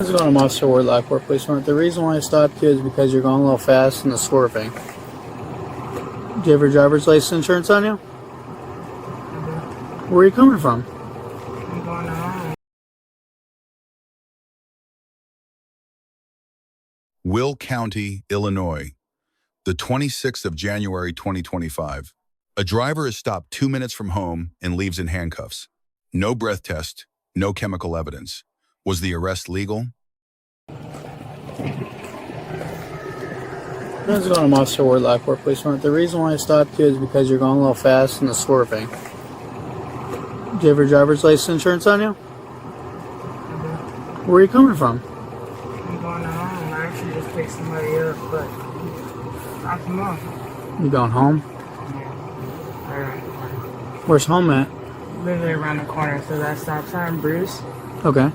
What's going on, Monster Warlock Workplace Warrant? The reason why I stopped you is because you're going a little fast in the swerving. Do you have your driver's license insurance on you? Where are you coming from? I'm going home. Will County, Illinois, the 26th of January 2025. A driver is stopped 2 minutes from home and leaves in handcuffs. No breath test, no chemical evidence. Was the arrest legal? What's going on, Monster Warlock Workplace Warrant? The reason why I stopped you is because you're going a little fast in the swerving. Do you have your driver's license insurance on you? Where are you coming from? I'm going home. I actually just picked somebody up, but drop them off. You going home? Yeah. Alright. Where's home at? Literally around the corner, so that stop sign, Bruce. Okay.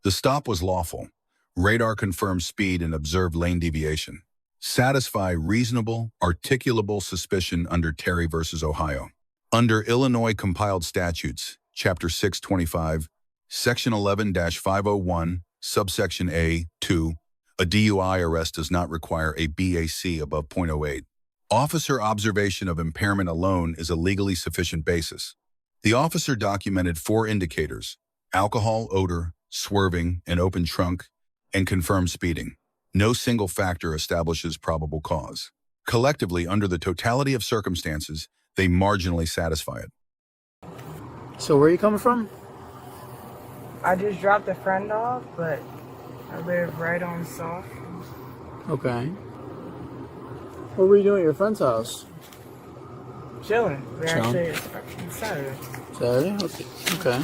The stop was lawful. Radar confirmed speed and observed lane deviation. Satisfy reasonable, articulable suspicion under Terry v. Ohio. Under Illinois compiled statutes, Chapter 625, Section 11-501, subsection A, 2, a DUI arrest does not require a BAC above .08. Officer observation of impairment alone is a legally sufficient basis. The officer documented 4 indicators: alcohol, odor, swerving, an open trunk, and confirmed speeding. No single factor establishes probable cause. Collectively, under the totality of circumstances, they marginally satisfy it. So where are you coming from? I just dropped a friend off, but I live right on Soft. Okay. What were you doing at your friend's house? Chilling. We're Chilling. actually Saturday. Saturday? Okay.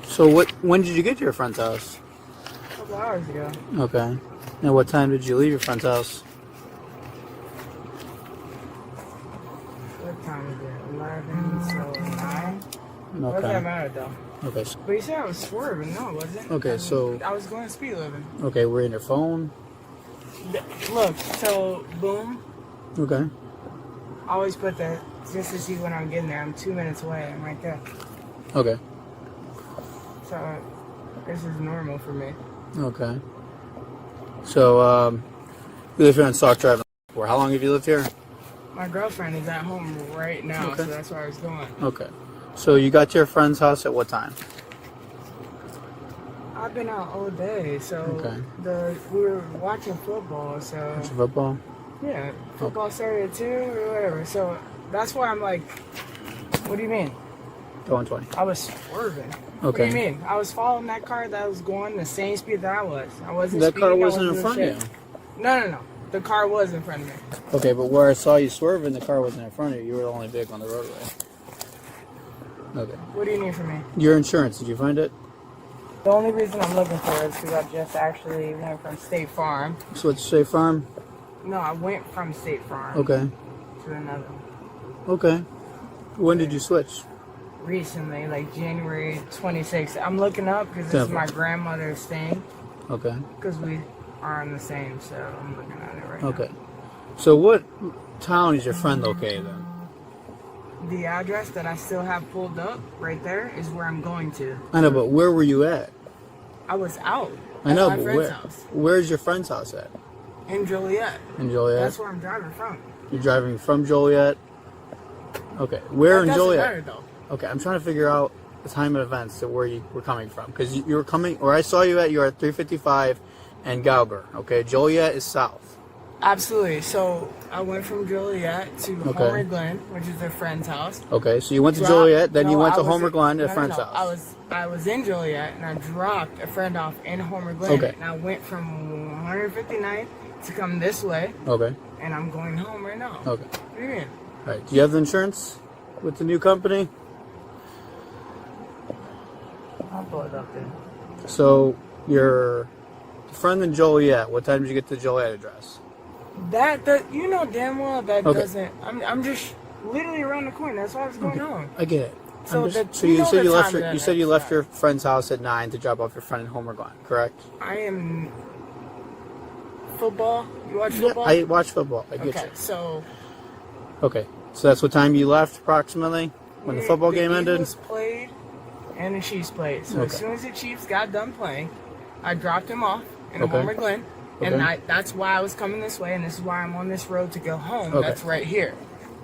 So when did you get to your friend's house? A couple hours ago. Okay. And what time did you leave your friend's house? What time is it? 11, so 9? What does that Okay. matter though? Okay. But you said I was swerving. No, it wasn't. Okay, so- I was going speed living. Okay, we're in your phone. Look, so boom. Okay. I always put that just to see when I'm getting there. I'm 2 minutes away. I'm right there. Okay. So this is normal for me. Okay. So, you live here on Stock Drive. How long have you lived here? My girlfriend is at home right now, Okay. so that's where I was going. Okay. So you got to your friend's house at what time? I've been out all day, so Okay. we were watching football, so Watching football? yeah, football started at 2 or whatever. So that's why I'm like, what do you mean? Going 20. I was swerving. What do Okay. you mean? I was following that car that was going the same speed that I was. I wasn't. That car speeding, I wasn't in doing front of shit. you. No. The car was in front of me. Okay, but where I saw you swerving, the car wasn't in front of you. You were the only vehicle on the roadway. Okay. What do you need from me? Your insurance, did you find it? The only reason I'm looking for it is because I just actually went from State Farm. Switch to State Farm? No, I went from State Farm Okay. to another one. Okay. When did you switch? Recently, like January 26th. I'm looking up because this is my grandmother's thing. Okay. Because we are on the same, so I'm looking at it right Okay. So what town is your friend located in? now. The address that I still have pulled up right there is where I'm going to. I know, but where were you at? I was out. I know, at but my friend's house where's your friend's house at? in Joliet. In Joliet? That's where I'm driving from. You're driving from Joliet? Okay. Where That in doesn't Joliet? matter, though. Okay, I'm trying to figure out the time of events to where you were coming from. Because you were coming, where I saw you at, you were at 355 and Galber. Okay, Joliet is south. Absolutely. So I went from Joliet to Okay. Homer Glen, which is their friend's house. Okay, so you went to Dropped- Joliet, then you no, went to I was Homer in- Glen at a no, friend's no. house. I was in Joliet and I dropped a friend off in Homer Glen. Okay. And I went from 159th to come this way, Okay, and I'm going home right now. okay. What do you mean? All right, do you have the insurance with the new company? I'll pull it up then. So, your friend in Joliet, what time did you get to the Joliet address? That you know damn well that Okay. doesn't. I'm just literally around the corner. That's why I was going home. I get it. So So you you know said the you left time your, that you said I you left started. your friend's house at 9 to drop off your friend in Homer Glen, correct? I am football. You watch Yeah, football? I watch football. I get okay, you. so Okay, so that's what time you left approximately when the football game ended? Eagles played and the Chiefs played. So as Okay. soon as the Chiefs got done playing, I dropped him off in Homer Glen, and that's why I was coming this way, and this is why I'm on this road to go home. That's right here.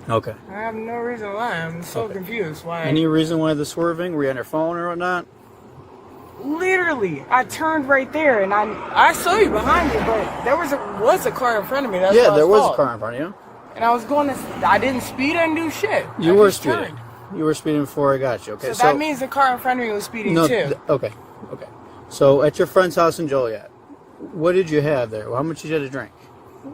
Okay. I have no reason why. I'm so confused. Why? Any reason why the swerving? Were you on your phone or whatnot? Literally, I turned right there, and I saw you behind me, but there was a car in front of me. That's Yeah, there was a car in front of you. And I was going to. I didn't speed. I didn't do shit. You were speeding. You were speeding before I got you. Okay. So that means the car in front of me was speeding too. Okay. So at your friend's house in Joliet, what did you have there? How much did you have to drink?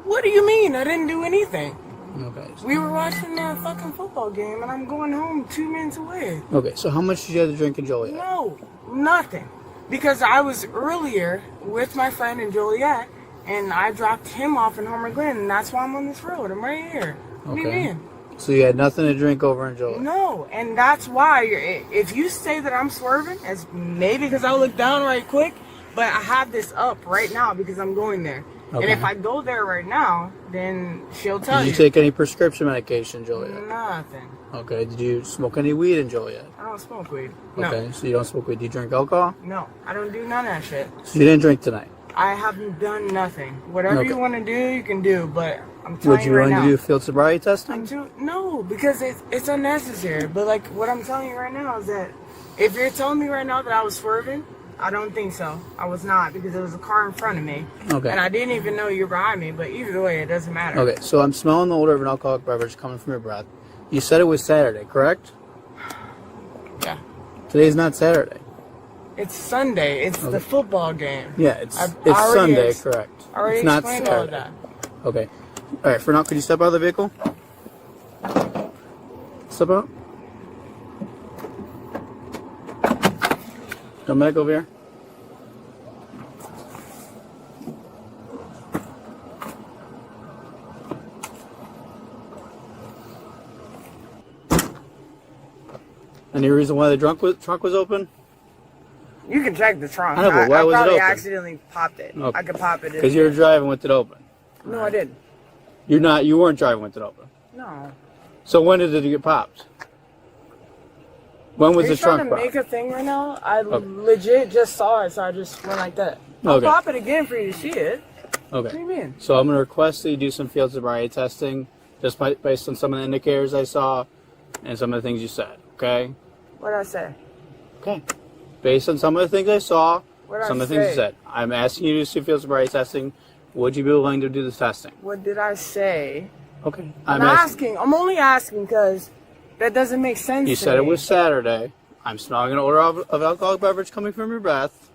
What do you mean? I didn't do anything. Okay. We were watching that fucking football game, and I'm going home 2 minutes away. Okay, so how much did you have to drink in Joliet? No, nothing. Because I was earlier with my friend in Joliet, and I dropped him off in Homer Glen, and that's why I'm on this road. I'm right here. What do you mean? So you had nothing to drink over in Joliet? No, and that's why, if you say that I'm swerving, it's maybe because I look down right quick, but I have this up right now because I'm going there. And if I go there right now, then she'll tell you. Did you take any prescription medication in Joliet? Nothing. Okay, did you smoke any weed in Joliet? I don't smoke weed. No. Okay, so you don't smoke weed. Do you drink alcohol? No, I don't do none of that shit. So you didn't drink tonight? I haven't done nothing. Whatever you want to do, you can do, but I'm telling you right now. Would you willing to do field sobriety testing? No, because it's unnecessary. But like what I'm telling you right now is that if you're telling me right now that I was swerving, I don't think so. I was not, because there was a car in front of me. Okay. And I didn't even know you were behind me, but either way, it doesn't matter. Okay, so I'm smelling the odor of an alcoholic beverage coming from your breath. You said it was Saturday, correct? Yeah. Today's not Saturday. It's Sunday. It's the football game. Yeah, it's Sunday, correct. I already it's not explained Saturday. all of that. Okay. All right, for now, could you step out of the vehicle? Step out. Come back over here. Any reason why the trunk was open? You can check the trunk. I know, but why was it probably open? accidentally popped it. Okay. I could pop it. Because you were driving with it open. No, I didn't. You weren't driving with it open. No. So when did it get popped? When was the trunk popped? Are you trying to make a thing right now? I legit just saw it, so I just went like that. I'll pop it again for you to see it. Okay. What do you mean? So I'm going to request that you do some field sobriety testing, just based on some of the indicators I saw and some of the things you said, okay? What did I say? Okay. Based on some of the things I saw, some of the things you say? said, I'm asking you to do some field sobriety testing. Would you be willing to do this testing? What did I say? Okay. I'm asking. I'm only asking because that doesn't make sense. You said it was Saturday. I'm smelling an odor of alcoholic beverage coming from your breath.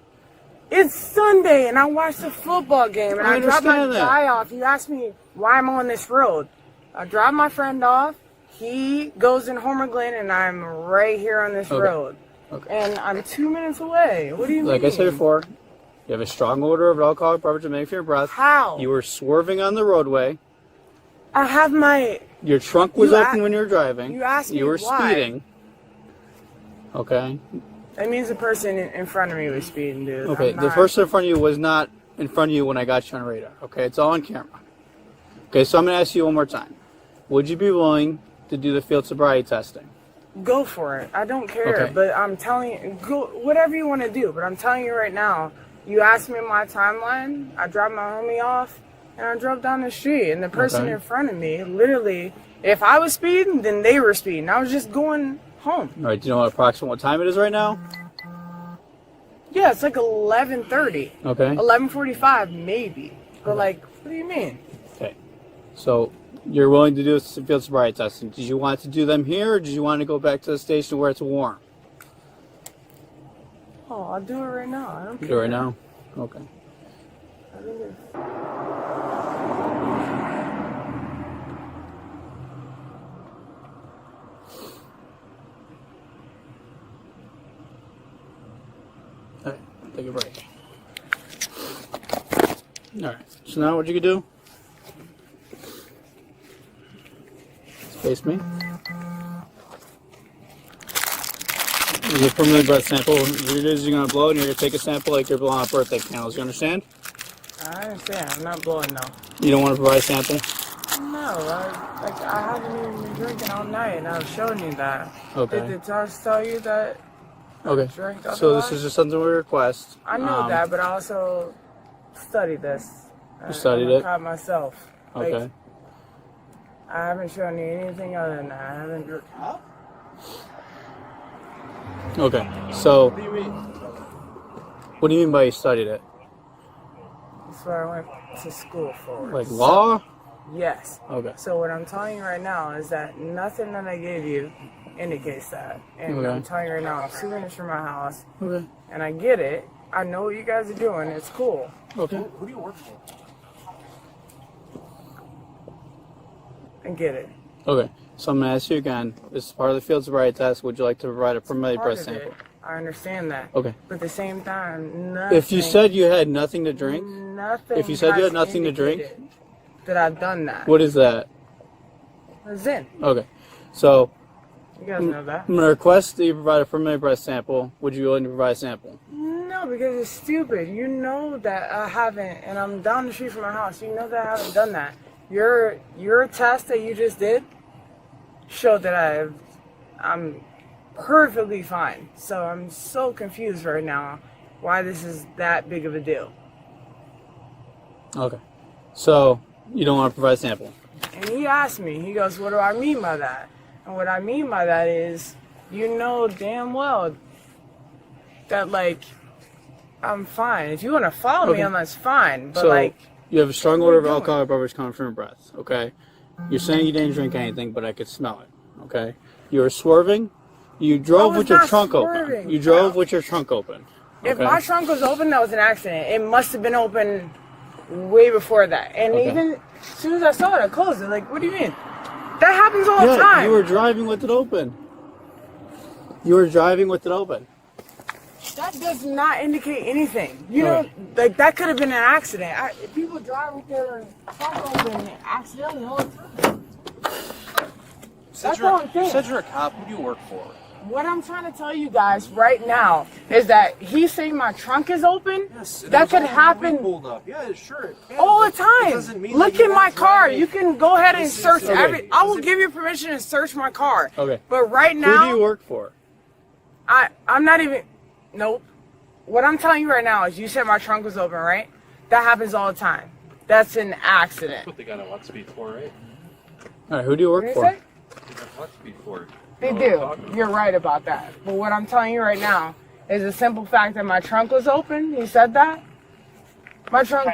It's Sunday, and I watched the football game, and I dropped my guy off. You asked me why I'm on this road. I dropped my friend off. He goes in Homer Glen, and I'm right here on this road. Okay. And I'm 2 minutes away. What do you mean? Like I said before, you have a strong odor of alcoholic beverage coming from your breath. How? You were swerving on the roadway. I have my... Your trunk was open when you were driving. You asked me You were why. speeding. Okay. That means the person in front of me was speeding, dude. Okay, the person in front of you was not in front of you when I got you on radar. Okay, it's all on camera. Okay, so I'm going to ask you one more time. Would you be willing to do the field sobriety testing? Go for it. I don't care, but I'm telling you, go whatever you want to do. But I'm telling you right now, you asked me my timeline, I dropped my homie off, and I drove down the street. And the person in front of me, literally, if I was speeding, then they were speeding. I was just going home. All right, do you know approximately what time it is right now? Yeah, it's like 11:30. Okay. 11:45, maybe. But like, what do you mean? Okay. So you're willing to do some field sobriety testing. Did you want to do them here, or did you want to go back to the station where it's warm? Oh, I'll do it right now. I don't care. Do it right now? Okay. All right, take a break. All right, so now what you can do, face me. You get permanent breath sample. You're going to blow and you're going to take a sample like you're blowing out birthday candles. You understand? I understand. I'm not blowing no. You don't want to provide a sample? No, I haven't even been drinking all night, and I was showing you that. Okay. Did the test tell you that Okay. Drink So this otherwise. is just something we request. I know that, but I also studied this. You studied it? I'm myself. Like, Okay. I haven't shown you anything other than that. I haven't. Okay. So, What do you mean? what do you mean by you studied it? That's what I went to school for. Like law? Yes. Okay. So what I'm telling you right now is that nothing that I gave you indicates that. And Okay. I'm telling you right now, I'm 2 minutes from my house, Okay. and I get it. I know what you guys are doing. It's cool. Okay. Who do you work for? I get it. Okay. So I'm gonna ask you again. This is part of the field sobriety test. Would you like to provide a preliminary Part breath of sample? it. I understand that. Okay. But at the same time, nothing. If you said you had nothing to drink, nothing. if you said you has had nothing to drink, indicated that I've done that. what is that? It's in. Okay. So You guys know that. I'm gonna request that you provide a preliminary breath sample. Would you be willing to provide a sample? No, because it's stupid. You know that I haven't, and I'm down the street from my house. You know that I haven't done that. Your test that you just did showed that I'm perfectly fine. So I'm so confused right now why this is that big of a deal. Okay. So you don't want to provide a sample. And he asked me, he goes, what do I mean by that? And what I mean by that is, you know damn well that, like, I'm fine. If you want to follow me on, that's fine. But, So like, you have a strong what odor are of you alcohol or beverage coming from your breath. Okay. You're saying you didn't drink anything, but I could smell it. Okay. You were swerving. You drove was with your not trunk open. swerving. You drove with your trunk open. if Okay? my trunk was open, that was an accident. It must have been open way before that. And Okay. even as soon as I saw it, I closed it. Like, what do you mean? That happens all the Yeah, time. you were driving with it open. You were driving with it open. That does not indicate anything. You All know, right. like, that could have been an accident. People drive with their trunk open accidentally all the time. That's all I'm saying. You said you're a cop. Who do you work for? What I'm trying to tell you guys right now is that he's saying my trunk is open. Yes, That could happen Pulled up. Yeah, sure. it can, all the but it doesn't time. mean Look that you at my won't car. drive. You can go ahead and This is- search okay. I will give you permission to search my car. Okay. But right Who now, do you work for? I'm not even. Nope. What I'm telling you right now is, you said my trunk was open, right? That happens all the time. That's an accident. That's what they got a lot speed for, right? All right. Who do you work What did for? you say? They got a lot speed for. They do. You're right about that. But what I'm telling you right now is the simple fact that my trunk was open. He said that. My trunk.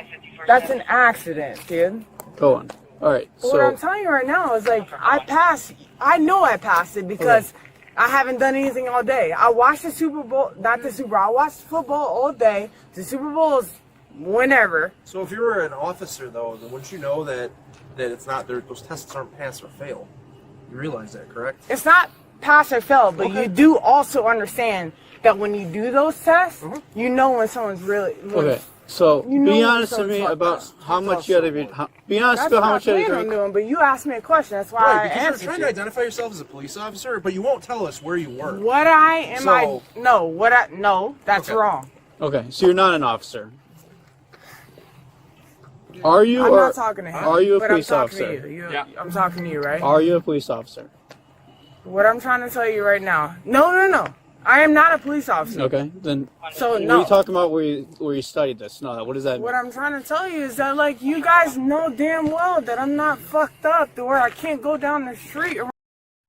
That's an accident, dude. Go on. All right. But what I'm So telling you right now is, like, I passed. I know I passed it because I haven't done anything all day. I watched the Super Bowl. Not the Super Bowl. I watched football all day. The Super Bowl is whenever. So if you were an officer, though, then wouldn't you know that it's not there? Those tests aren't pass or fail. You realize that, correct? It's not pass or fail, but Okay. you do also understand that when you do those tests, you know when someone's really. okay. So You know be when honest with someone's me fucked about up. how much you had to be. Be honest That's about what how I much you had to plan on drink. doing, but you asked me a question. That's why Right, I because you're answered trying you. to identify yourself as a police officer, but you won't tell us where you work. What I am So- no, that's Okay. wrong. Okay. So you're not an officer. Are you? I'm or not talking to him. Are you a but police I'm talking officer? To you. Yeah. I'm talking to you, right? Are you a police officer? What I'm trying to tell you right now. No. I am not a police officer. Okay. Then So what are no. you talking about where you studied this? No. What does that mean? What I'm trying to tell you is that, like, you guys know damn well that I'm not fucked up to where I can't go down the street.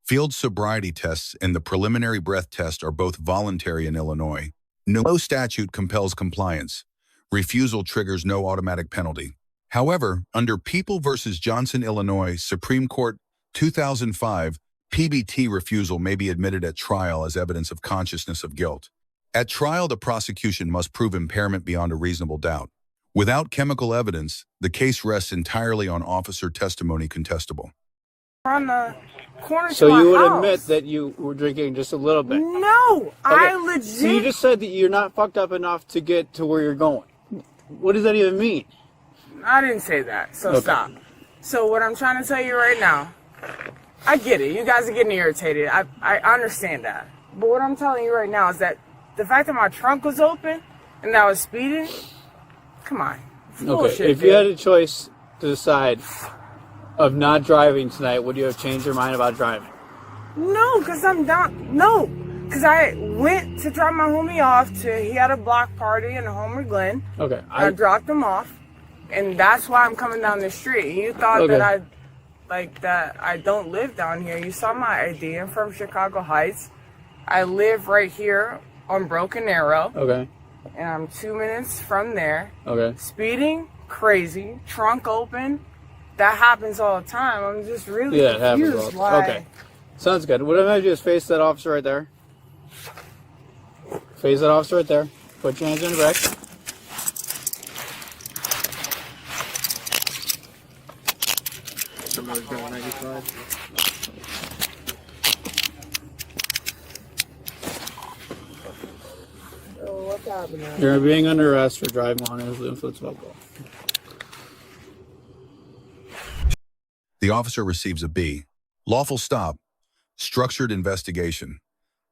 Field sobriety tests and the preliminary breath test are both voluntary in Illinois. No statute compels compliance. Refusal triggers no automatic penalty. However, under People v. Johnson, Illinois, Supreme Court 2005, PBT refusal may be admitted at trial as evidence of consciousness of guilt. At trial, the prosecution must prove impairment beyond a reasonable doubt. Without chemical evidence, the case rests entirely on officer testimony contestable. On the corner So to my you would house. admit that you were drinking just a little bit. No, I Okay. legit. So you just said that you're not fucked up enough to get to where you're going. What does that even mean? I didn't say that, so Okay. stop. So what I'm trying to tell you right now, I get it. You guys are getting irritated. I understand that. But what I'm telling you right now is that the fact that my trunk was open and I was speeding, come on. It's Okay. bullshit, If you dude. had a choice to decide of not driving tonight, would you have changed your mind about driving? No, because I'm down. No. Because I went to drop my homie off he had a block party in Homer Glen. Okay. I dropped him off, and that's why I'm coming down the street. You thought Okay. that I don't live down here. You saw my ID. I'm from Chicago Heights. I live right here on Broken Arrow. Okay. And I'm 2 minutes from there. Okay. Speeding, crazy, trunk open. That happens all the time. I'm just really Yeah, it happens confused all why. Okay. Sounds good. What I'm going to do is face that officer right there. Face that officer right there. Put your hands on your back. So what's happening? You're being under arrest for driving while under the influence of alcohol. The officer receives a B. Lawful stop. Structured investigation.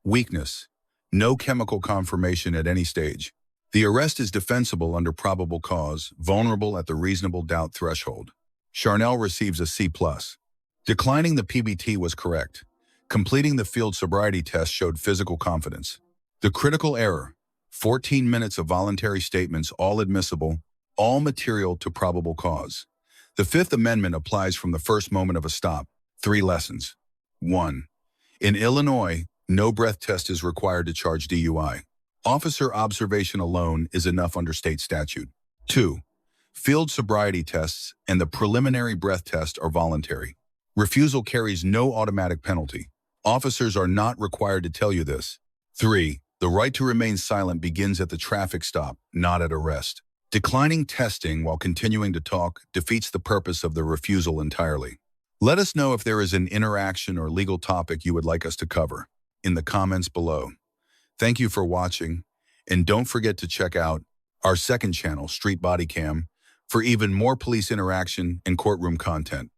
Weakness. No chemical confirmation at any stage. The arrest is defensible under probable cause, vulnerable at the reasonable doubt threshold. Charnel receives a C+. Declining the PBT was correct. Completing the field sobriety test showed physical confidence. The critical error. 14 minutes of voluntary statements, all admissible, all material to probable cause. The Fifth Amendment applies from the first moment of a stop. 3 lessons. 1. In Illinois, no breath test is required to charge DUI. Officer observation alone is enough under state statute. 2. Field sobriety tests and the preliminary breath test are voluntary. Refusal carries no automatic penalty. Officers are not required to tell you this. 3. The right to remain silent begins at the traffic stop, not at arrest. Declining testing while continuing to talk defeats the purpose of the refusal entirely. Let us know if there is an interaction or legal topic you would like us to cover in the comments below. Thank you for watching, and don't forget to check out our second channel, Street Bodycam, for even more police interaction and courtroom content.